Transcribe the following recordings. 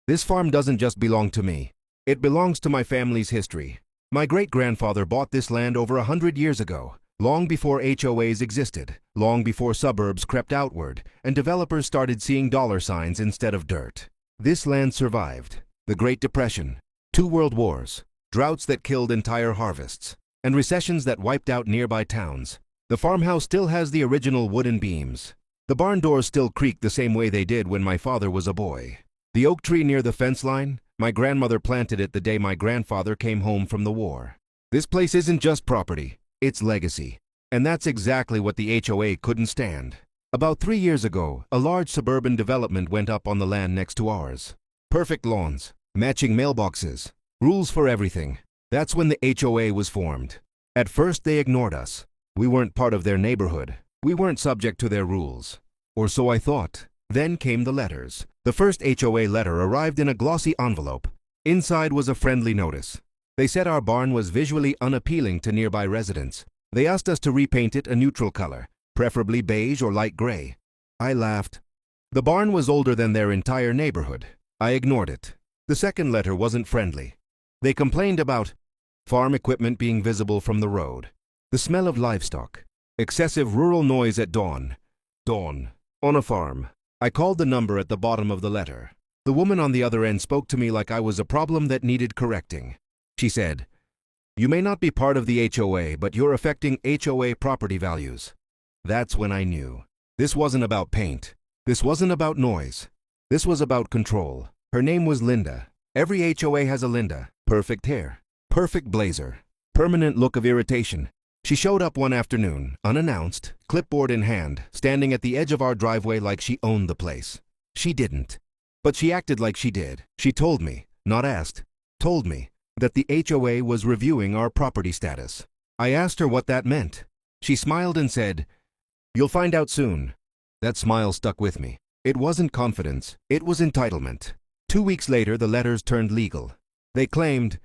This farm doesn't just belong to me. It belongs to my family's history. My great-grandfather bought this land over 100 years ago, long before HOAs existed, long before suburbs crept outward, and developers started seeing dollar signs instead of dirt. This land survived the Great Depression, 2 world wars, droughts that killed entire harvests, and recessions that wiped out nearby towns. The farmhouse still has the original wooden beams. The barn doors still creak the same way they did when my father was a boy. The oak tree near the fence line, my grandmother planted it the day my grandfather came home from the war. This place isn't just property, it's legacy. And that's exactly what the HOA couldn't stand. About 3 years ago, a large suburban development went up on the land next to ours. Perfect lawns, matching mailboxes, rules for everything. That's when the HOA was formed. At first they ignored us. We weren't part of their neighborhood. We weren't subject to their rules. Or so I thought. Then came the letters. The first HOA letter arrived in a glossy envelope. Inside was a friendly notice. They said our barn was visually unappealing to nearby residents. They asked us to repaint it a neutral color, preferably beige or light gray. I laughed. The barn was older than their entire neighborhood. I ignored it. The second letter wasn't friendly. They complained about farm equipment being visible from the road, the smell of livestock, excessive rural noise at dawn. Dawn. On a farm. I called the number at the bottom of the letter. The woman on the other end spoke to me like I was a problem that needed correcting. She said, "You may not be part of the HOA, but you're affecting HOA property values." That's when I knew. This wasn't about paint. This wasn't about noise. This was about control. Her name was Linda. Every HOA has a Linda. Perfect hair. Perfect blazer. Permanent look of irritation. She showed up one afternoon, unannounced, clipboard in hand, standing at the edge of our driveway like she owned the place. She didn't. But she acted like she did. She told me, not asked, told me, that the HOA was reviewing our property status. I asked her what that meant. She smiled and said, "You'll find out soon." That smile stuck with me. It wasn't confidence, it was entitlement. 2 weeks later, the letters turned legal. They claimed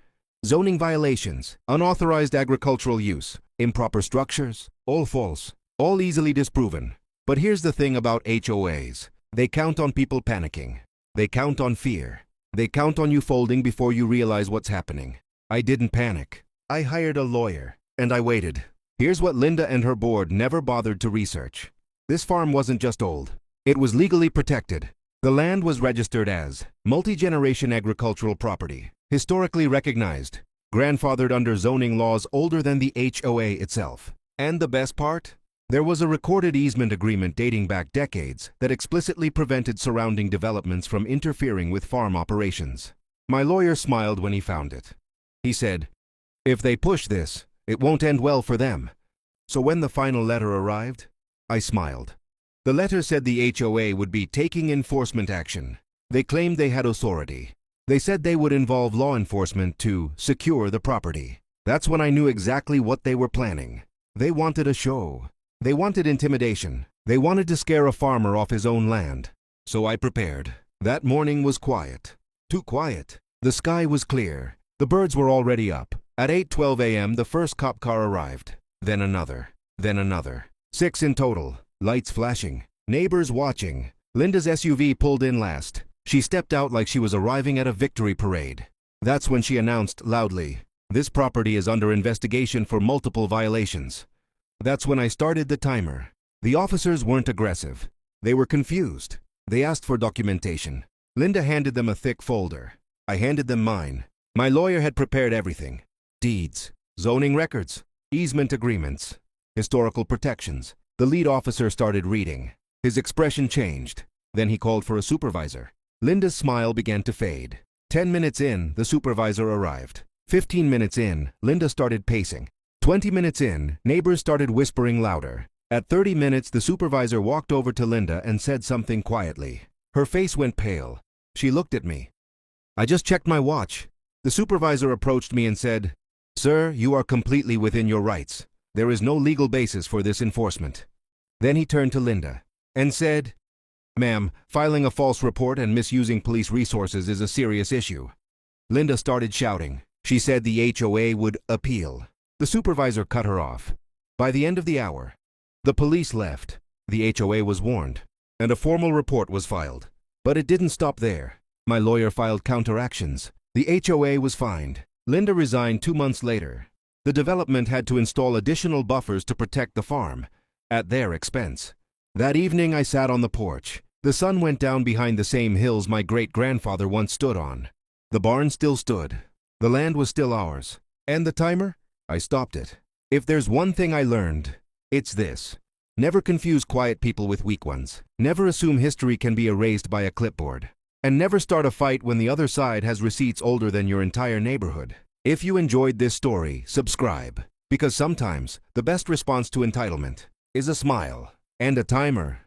zoning violations, unauthorized agricultural use, improper structures, all false, all easily disproven. But here's the thing about HOAs. They count on people panicking. They count on fear. They count on you folding before you realize what's happening. I didn't panic. I hired a lawyer, and I waited. Here's what Linda and her board never bothered to research. This farm wasn't just old. It was legally protected. The land was registered as multi-generation agricultural property, historically recognized, grandfathered under zoning laws older than the HOA itself. And the best part? There was a recorded easement agreement dating back decades that explicitly prevented surrounding developments from interfering with farm operations. My lawyer smiled when he found it. He said, "If they push this, it won't end well for them." So when the final letter arrived, I smiled. The letter said the HOA would be taking enforcement action. They claimed they had authority. They said they would involve law enforcement to secure the property. That's when I knew exactly what they were planning. They wanted a show. They wanted intimidation. They wanted to scare a farmer off his own land. So I prepared. That morning was quiet. Too quiet. The sky was clear. The birds were already up. At 8:12 a.m., the first cop car arrived. Then another. Then another. 6 in total. Lights flashing. Neighbors watching. Linda's SUV pulled in last. She stepped out like she was arriving at a victory parade. That's when she announced loudly, "This property is under investigation for multiple violations." That's when I started the timer. The officers weren't aggressive. They were confused. They asked for documentation. Linda handed them a thick folder. I handed them mine. My lawyer had prepared everything. Deeds, zoning records, easement agreements, historical protections. The lead officer started reading. His expression changed. Then he called for a supervisor. Linda's smile began to fade. 10 minutes in, the supervisor arrived. 15 minutes in, Linda started pacing. 20 minutes in, neighbors started whispering louder. At 30 minutes, the supervisor walked over to Linda and said something quietly. Her face went pale. She looked at me. "I just checked my watch." The supervisor approached me and said, "Sir, you are completely within your rights. There is no legal basis for this enforcement." Then he turned to Linda and said, "Ma'am, filing a false report and misusing police resources is a serious issue." Linda started shouting. She said the HOA would appeal. The supervisor cut her off. By the end of the hour, the police left. The HOA was warned, and a formal report was filed. But it didn't stop there. My lawyer filed counteractions. The HOA was fined. Linda resigned 2 months later. The development had to install additional buffers to protect the farm, at their expense. That evening I sat on the porch. The sun went down behind the same hills my great-grandfather once stood on. The barn still stood. The land was still ours. And the timer? I stopped it. If there's one thing I learned, it's this. Never confuse quiet people with weak ones. Never assume history can be erased by a clipboard. And never start a fight when the other side has receipts older than your entire neighborhood. If you enjoyed this story, subscribe. Because sometimes, the best response to entitlement is a smile and a timer.